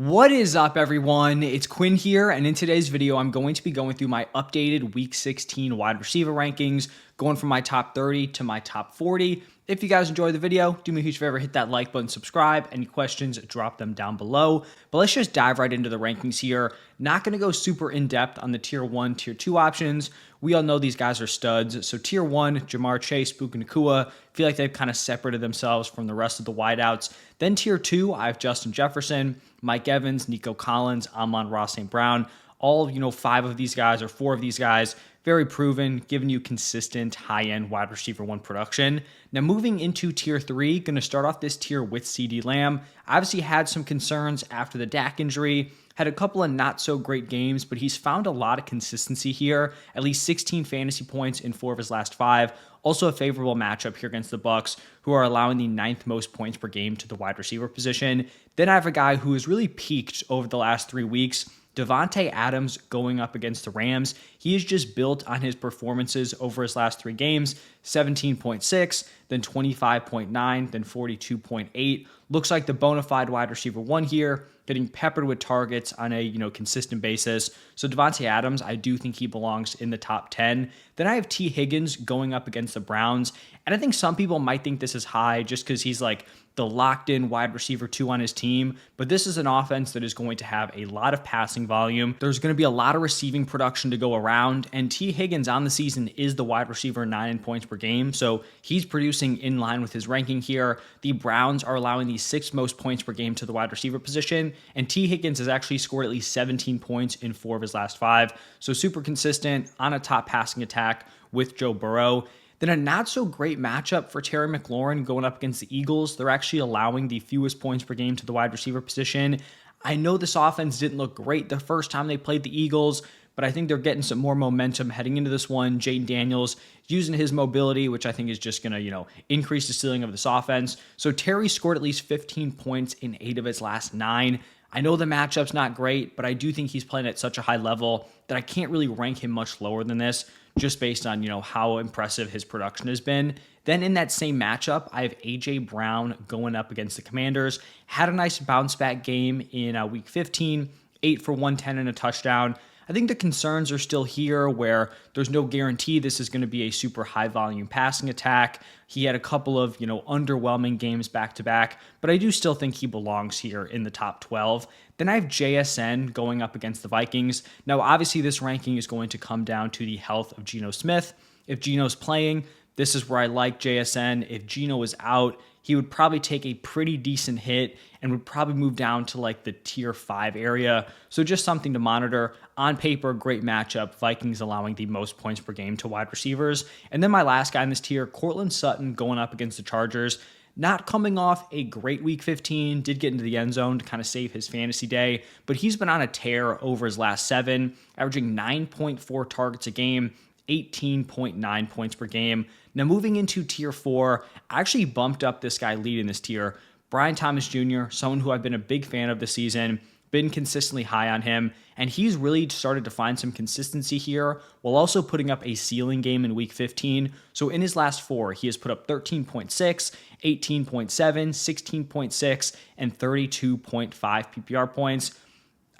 What is up, everyone? It's Quinn here, and in today's video, I'm going to be going through my updated Week 16 wide receiver rankings, going from my top 30 to my top 40. If you guys enjoyed the video, do me a huge favor, hit that like button, subscribe. Any questions, drop them down below. But let's just dive right into the rankings here. Not going to go super in-depth on the Tier 1, Tier 2 options. We all know these guys are studs. So Tier 1, Jamar Chase, Puka Nacua, feel like they've kind of separated themselves from the rest of the wideouts. Then Tier 2, I have Justin Jefferson, Mike Evans, Nico Collins, Amon-Ra St. Brown. All, five of these guys or four of these guys, very proven, giving you consistent high-end wide receiver one production. Now moving into tier 3, going to start off this tier with CeeDee Lamb. Obviously had some concerns after the Dak injury, had a couple of not so great games, but he's found a lot of consistency here. At least 16 fantasy points in 4 of his last 5. Also a favorable matchup here against the Bucs, who are allowing the 9th most points per game to the wide receiver position. Then I have a guy who has really peaked over the last 3 weeks. Davante Adams going up against the Rams. He is just built on his performances over his last 3 games, 17.6, then 25.9, then 42.8. Looks like the bona fide wide receiver one here, getting peppered with targets on a consistent basis. So Davante Adams, I do think he belongs in the top 10. Then I have T. Higgins going up against the Browns. And I think some people might think this is high just because he's like the locked-in wide receiver 2 on his team. But this is an offense that is going to have a lot of passing volume. There's going to be a lot of receiving production to go around. And T. Higgins on the season is the wide receiver 9 in points per game. So he's producing in line with his ranking here. The Browns are allowing the 6th most points per game to the wide receiver position. And T. Higgins has actually scored at least 17 points in 4 of his last 5. So super consistent on a top passing attack with Joe Burrow. Then a not so great matchup for Terry McLaurin going up against the Eagles. They're actually allowing the fewest points per game to the wide receiver position. I know this offense didn't look great the first time they played the Eagles, but I think they're getting some more momentum heading into this one. Jaden Daniels using his mobility, which I think is just going to, increase the ceiling of this offense. So Terry scored at least 15 points in 8 of his last 9. I know the matchup's not great, but I do think he's playing at such a high level that I can't really rank him much lower than this, just based on, how impressive his production has been. Then in that same matchup, I have A.J. Brown going up against the Commanders. Had a nice bounce back game in Week 15, 8 for 110 and a touchdown. I think the concerns are still here where there's no guarantee this is going to be a super high volume passing attack. He had a couple of, underwhelming games back to back, but I do still think he belongs here in the top 12. Then I have JSN going up against the Vikings. Now, obviously this ranking is going to come down to the health of Geno Smith. If Geno's playing, this is where I like JSN. If Geno is out, he would probably take a pretty decent hit and would probably move down to like the tier 5 area. So just something to monitor. On paper, great matchup. Vikings allowing the most points per game to wide receivers. And then my last guy in this tier, Courtland Sutton going up against the Chargers. Not coming off a great Week 15, did get into the end zone to kind of save his fantasy day, but he's been on a tear over his last 7, averaging 9.4 targets a game, 18.9 points per game. Now moving into tier 4, I actually bumped up this guy leading this tier, Brian Thomas Jr., someone who I've been a big fan of this season, been consistently high on him, and he's really started to find some consistency here while also putting up a ceiling game in Week 15. So in his last 4, he has put up 13.6, 18.7, 16.6, and 32.5 PPR points.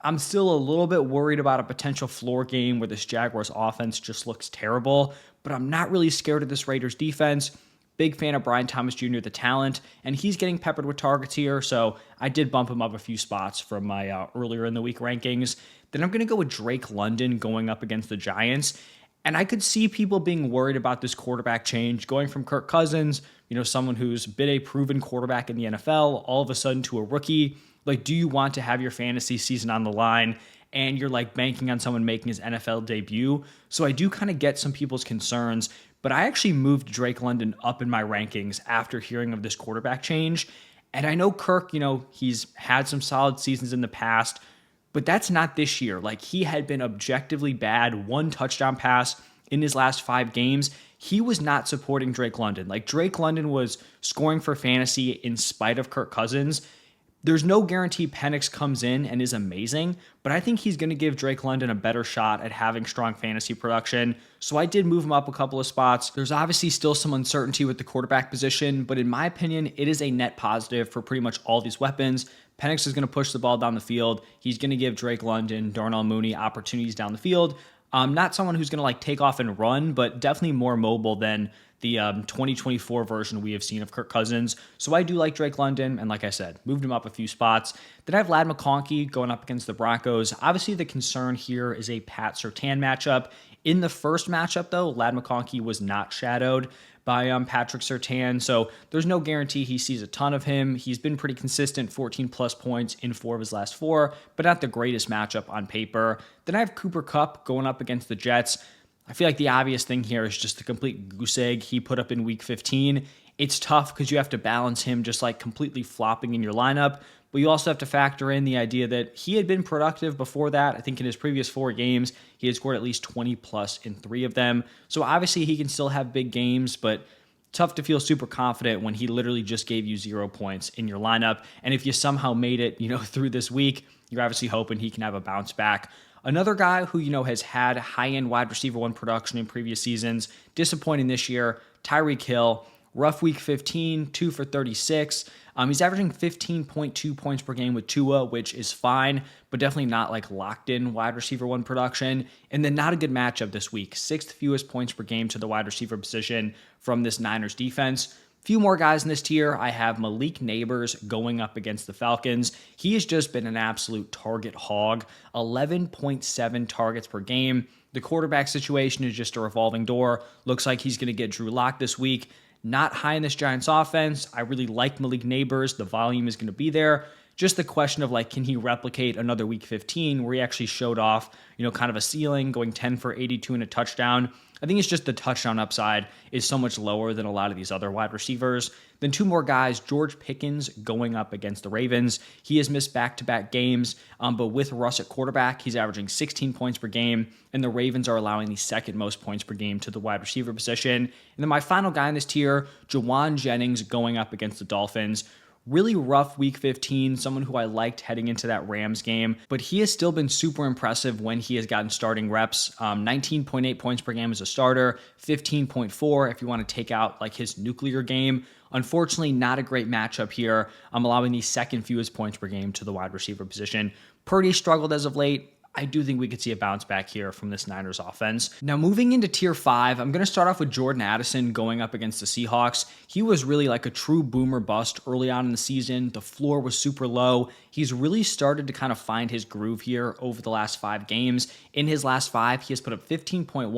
I'm still a little bit worried about a potential floor game where this Jaguars offense just looks terrible, but I'm not really scared of this Raiders defense. Big fan of Brian Thomas Jr., the talent, and he's getting peppered with targets here, so I did bump him up a few spots from my earlier in the week rankings. Then I'm going to go with Drake London going up against the Giants, and I could see people being worried about this quarterback change, going from Kirk Cousins, someone who's been a proven quarterback in the NFL, all of a sudden to a rookie. Like, do you want to have your fantasy season on the line and you're like banking on someone making his NFL debut? So I do kind of get some people's concerns, but I actually moved Drake London up in my rankings after hearing of this quarterback change. And I know Kirk, he's had some solid seasons in the past, but that's not this year. Like, he had been objectively bad, 1 touchdown pass in his last 5 games. He was not supporting Drake London. Like, Drake London was scoring for fantasy in spite of Kirk Cousins. There's no guarantee Penix comes in and is amazing, but I think he's going to give Drake London a better shot at having strong fantasy production. So I did move him up a couple of spots. There's obviously still some uncertainty with the quarterback position, but in my opinion, it is a net positive for pretty much all these weapons. Penix is going to push the ball down the field. He's going to give Drake London, Darnell Mooney opportunities down the field. Not someone who's going to like take off and run, but definitely more mobile than the 2024 version we have seen of Kirk Cousins. So I do like Drake London, and like I said, moved him up a few spots. Then I have Ladd McConkey going up against the Broncos. Obviously, the concern here is a Pat Surtain matchup. In the first matchup, though, Ladd McConkey was not shadowed by Patrick Surtain, so there's no guarantee he sees a ton of him. He's been pretty consistent, 14 plus points in 4 of his last 4, but not the greatest matchup on paper. Then I have Cooper Kupp going up against the Jets. I feel like the obvious thing here is just the complete goose egg he put up in week 15. It's tough because you have to balance him just like completely flopping in your lineup, but you also have to factor in the idea that he had been productive before that. I think in his previous 4 games, he had scored at least 20 plus in 3 of them. So obviously he can still have big games, but tough to feel super confident when he literally just gave you 0 points in your lineup. And if you somehow made it, through this week, you're obviously hoping he can have a bounce back. Another guy who, has had high-end wide receiver 1 production in previous seasons, disappointing this year, Tyreek Hill. Rough week 15, 2 for 36. He's averaging 15.2 points per game with Tua, which is fine, but definitely not like locked in wide receiver 1 production. And then not a good matchup this week. 6th fewest points per game to the wide receiver position from this Niners defense. Few more guys in this tier. I have Malik Neighbors going up against the Falcons. He has just been an absolute target hog. 11.7 targets per game. The quarterback situation is just a revolving door. Looks like he's going to get Drew Lock this week. Not high in this Giants offense. I really like Malik Neighbors. The volume is going to be there. Just the question of can he replicate another week 15 where he actually showed off, kind of a ceiling, going 10 for 82 and a touchdown. I think it's just the touchdown upside is so much lower than a lot of these other wide receivers. Then 2 more guys, George Pickens going up against the Ravens. He has missed back-to-back games, but with Russ at quarterback, he's averaging 16 points per game, and the Ravens are allowing the 2nd most points per game to the wide receiver position. And then my final guy in this tier, Jawan Jennings going up against the Dolphins. Really rough week 15, someone who I liked heading into that Rams game, but he has still been super impressive when he has gotten starting reps. 19.8 points per game as a starter, 15.4 if you want to take out his nuclear game. Unfortunately, not a great matchup here. I'm allowing the 2nd fewest points per game to the wide receiver position. Purdy struggled as of late. I do think we could see a bounce back here from this Niners offense. Now, moving into tier 5, I'm going to start off with Jordan Addison going up against the Seahawks. He was really like a true boomer bust early on in the season. The floor was super low. He's really started to kind of find his groove here over the last 5 games. In his last 5, he has put up 15.1,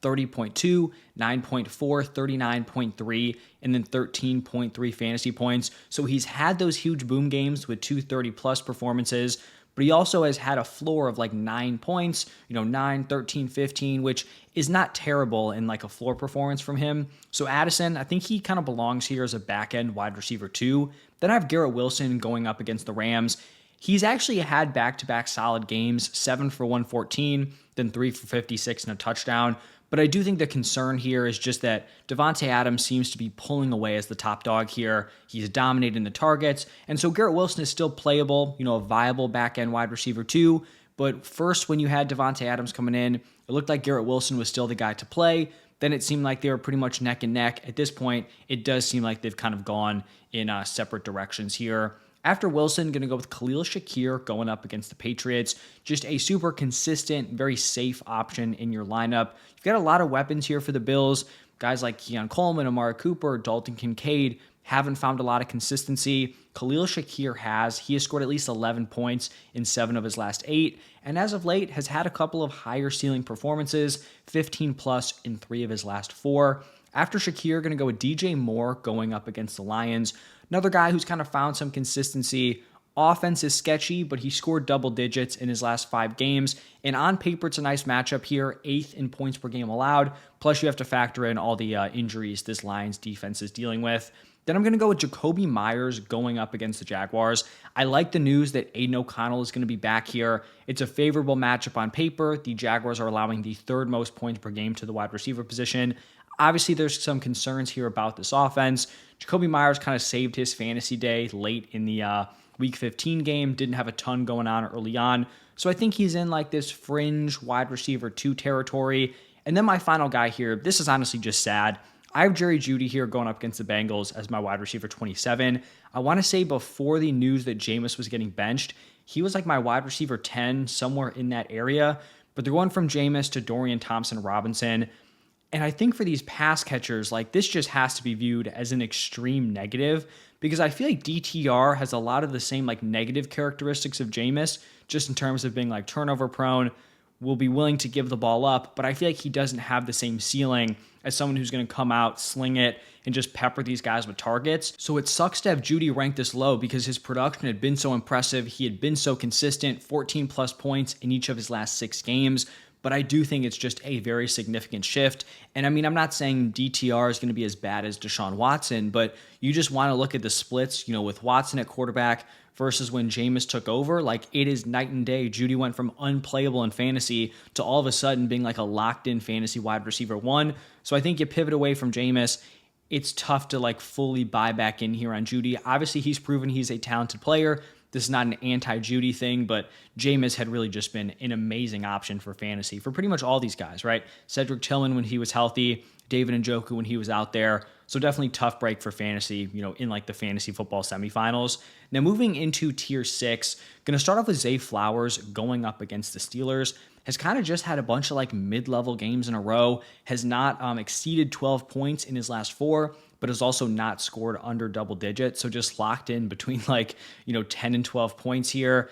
30.2, 9.4, 39.3, and then 13.3 fantasy points. So he's had those huge boom games with 2 30-plus performances, but he also has had a floor of 9 points, 9, 13, 15, which is not terrible in a floor performance from him. So Addison, I think he kind of belongs here as a back-end wide receiver too. Then I have Garrett Wilson going up against the Rams. He's actually had back-to-back solid games, 7 for 114, then 3 for 56 and a touchdown. But I do think the concern here is just that Davante Adams seems to be pulling away as the top dog here. He's dominating the targets. And so Garrett Wilson is still playable, a viable back-end wide receiver too. But first, when you had Davante Adams coming in, it looked like Garrett Wilson was still the guy to play. Then it seemed like they were pretty much neck and neck. At this point, it does seem like they've kind of gone in separate directions here. After Wilson, going to go with Khalil Shakir going up against the Patriots. Just a super consistent, very safe option in your lineup. You've got a lot of weapons here for the Bills. Guys like Keon Coleman, Amari Cooper, Dalton Kincaid haven't found a lot of consistency. Khalil Shakir has. He has scored at least 11 points in 7 of his last 8. And as of late, has had a couple of higher ceiling performances, 15 plus in 3 of his last 4. After Shakir, going to go with DJ Moore going up against the Lions. Another guy who's kind of found some consistency. Offense is sketchy, but he scored double digits in his last 5 games. And on paper, it's a nice matchup here. 8th in points per game allowed. Plus, you have to factor in all the injuries this Lions defense is dealing with. Then I'm going to go with Jacoby Myers going up against the Jaguars. I like the news that Aiden O'Connell is going to be back here. It's a favorable matchup on paper. The Jaguars are allowing the 3rd most points per game to the wide receiver position. Obviously, there's some concerns here about this offense. Jacoby Myers kind of saved his fantasy day late in the Week 15 game. Didn't have a ton going on early on. So I think he's in this fringe wide receiver 2 territory. And then my final guy here, this is honestly just sad. I have Jerry Jeudy here going up against the Bengals as my wide receiver 27. I want to say before the news that Jameis was getting benched, he was like my wide receiver 10, somewhere in that area. But they're going from Jameis to Dorian Thompson-Robinson. And I think for these pass catchers, like this just has to be viewed as an extreme negative because I feel like DTR has a lot of the same like negative characteristics of Jameis, just in terms of being like turnover prone, will be willing to give the ball up, but I feel like he doesn't have the same ceiling as someone who's going to come out, sling it, and just pepper these guys with targets. So it sucks to have Jeudy ranked this low because his production had been so impressive. He had been so consistent, 14 plus points in each of his last 6 games. But I do think it's just a very significant shift. And I mean, I'm not saying DTR is going to be as bad as Deshaun Watson, but you just want to look at the splits, with Watson at quarterback versus when Jameis took over. Like, it is night and day. Jeudy went from unplayable in fantasy to all of a sudden being like a locked-in fantasy wide receiver 1. So I think you pivot away from Jameis. It's tough to like fully buy back in here on Jeudy. Obviously, he's proven he's a talented player. This is not an anti-Jeudy thing, but Jameis had really just been an amazing option for fantasy for pretty much all these guys, right? Cedric Tillman when he was healthy, David Njoku when he was out there. So definitely tough break for fantasy, in like the fantasy football semifinals. Now moving into tier 6, going to start off with Zay Flowers going up against the Steelers. Has kind of just had a bunch of like mid-level games in a row, has not exceeded 12 points in his last 4, but has also not scored under double digits. So just locked in between 10 and 12 points here.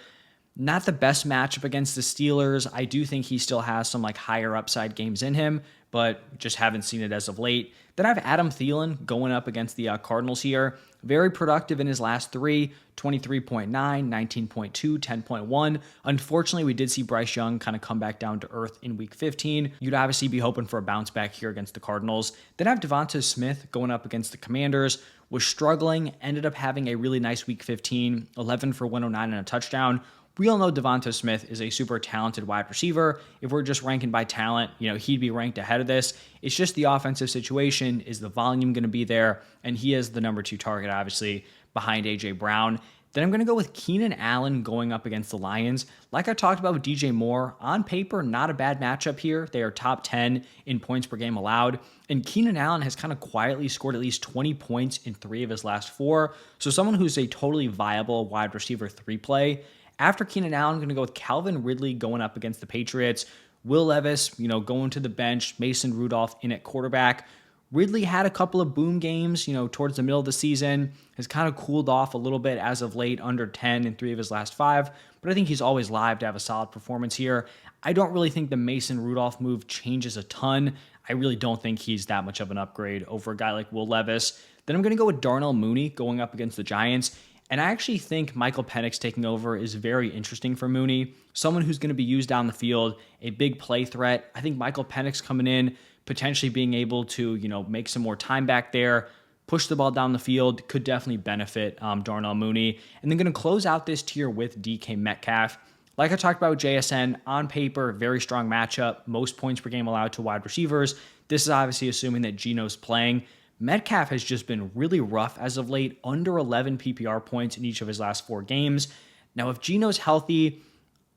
Not the best matchup against the Steelers. I do think he still has some like higher upside games in him, but just haven't seen it as of late. Then I have Adam Thielen going up against the Cardinals here. Very productive in his last 3, 23.9, 19.2, 10.1. Unfortunately, we did see Bryce Young kind of come back down to earth in week 15. You'd obviously be hoping for a bounce back here against the Cardinals. Then I have Devonta Smith going up against the Commanders. Was struggling, ended up having a really nice week 15, 11 for 109 and a touchdown. We all know Devonta Smith is a super talented wide receiver. If we're just ranking by talent, he'd be ranked ahead of this. It's just the offensive situation. Is the volume going to be there? And he is the number 2 target, obviously, behind A.J. Brown. Then I'm going to go with Keenan Allen going up against the Lions. Like I talked about with DJ Moore, on paper, not a bad matchup here. They are top 10 in points per game allowed. And Keenan Allen has kind of quietly scored at least 20 points in 3 of his last 4. So someone who's a totally viable wide receiver 3 play. After Keenan Allen, I'm going to go with Calvin Ridley going up against the Patriots. Will Levis, going to the bench. Mason Rudolph in at quarterback. Ridley had a couple of boom games, towards the middle of the season. Has kind of cooled off a little bit as of late, under 10 in 3 of his last 5. But I think he's always live to have a solid performance here. I don't really think the Mason Rudolph move changes a ton. I really don't think he's that much of an upgrade over a guy like Will Levis. Then I'm going to go with Darnell Mooney going up against the Giants. And I actually think Michael Penix taking over is very interesting for Mooney. Someone who's going to be used down the field, a big play threat. I think Michael Penix coming in, potentially being able to, make some more time back there, push the ball down the field, could definitely benefit Darnell Mooney. And then going to close out this tier with DK Metcalf. Like I talked about with JSN, on paper, very strong matchup, most points per game allowed to wide receivers. This is obviously assuming that Geno's playing. Metcalf has just been really rough as of late, under 11 PPR points in each of his last 4 games. Now, if Geno's healthy,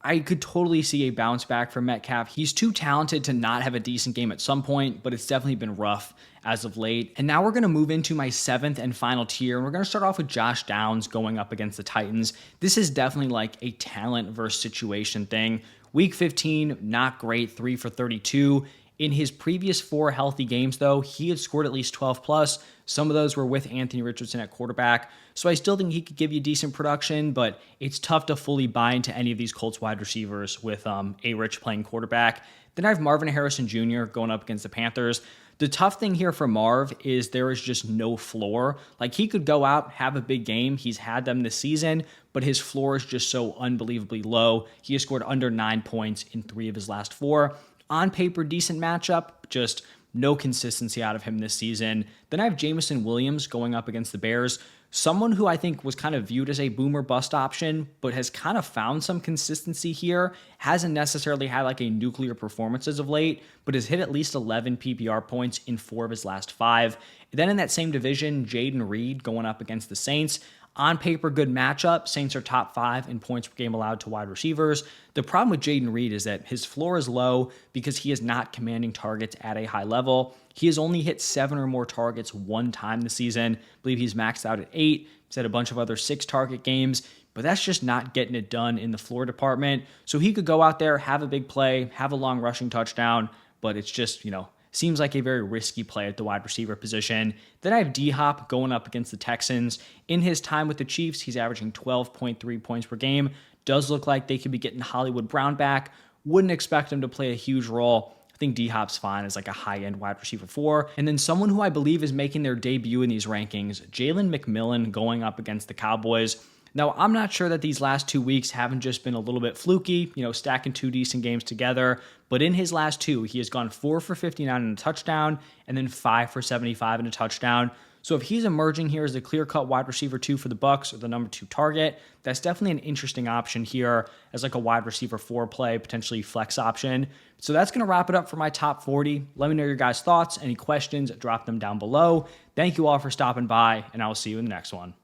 I could totally see a bounce back from Metcalf. He's too talented to not have a decent game at some point, but it's definitely been rough as of late. And now we're going to move into my 7th and final tier, and we're going to start off with Josh Downs going up against the Titans. This is definitely like a talent versus situation thing. Week 15, not great, 3 for 32. In his previous 4 healthy games, though, he had scored at least 12 plus. Some of those were with Anthony Richardson at quarterback. So I still think he could give you decent production, but it's tough to fully buy into any of these Colts wide receivers with A-Rich playing quarterback. Then I have Marvin Harrison Jr. going up against the Panthers. The tough thing here for Marv is there is just no floor. Like, he could go out, have a big game. He's had them this season, but his floor is just so unbelievably low. He has scored under 9 points in 3 of his last 4. On paper, decent matchup, just no consistency out of him this season. Then I have Jameson Williams going up against the Bears. Someone who I think was kind of viewed as a boomer bust option, but has kind of found some consistency here. Hasn't necessarily had like a nuclear performance as of late, but has hit at least 11 PPR points in 4 of his last 5. Then in that same division, Jaden Reed going up against the Saints. On paper, good matchup. Saints are top 5 in points per game allowed to wide receivers. The problem with Jaden Reed is that his floor is low because he is not commanding targets at a high level. He has only hit 7 or more targets one time this season. I believe he's maxed out at 8. He's had a bunch of other 6-target games, but that's just not getting it done in the floor department. So he could go out there, have a big play, have a long rushing touchdown, but it's just, seems like a very risky play at the wide receiver position. Then I have D-Hop going up against the Texans. In his time with the Chiefs, he's averaging 12.3 points per game. Does look like they could be getting Hollywood Brown back. Wouldn't expect him to play a huge role. I think D-Hop's fine as like a high-end wide receiver 4. And then someone who I believe is making their debut in these rankings, Jalen McMillan going up against the Cowboys. Now, I'm not sure that these last 2 weeks haven't just been a little bit fluky, stacking 2 decent games together. But in his last 2, he has gone 4 for 59 in a touchdown and then 5 for 75 in a touchdown. So if he's emerging here as a clear-cut wide receiver 2 for the Bucs or the number 2 target, that's definitely an interesting option here as like a wide receiver 4 play, potentially flex option. So that's going to wrap it up for my top 40. Let me know your guys' thoughts. Any questions, drop them down below. Thank you all for stopping by, and I will see you in the next one.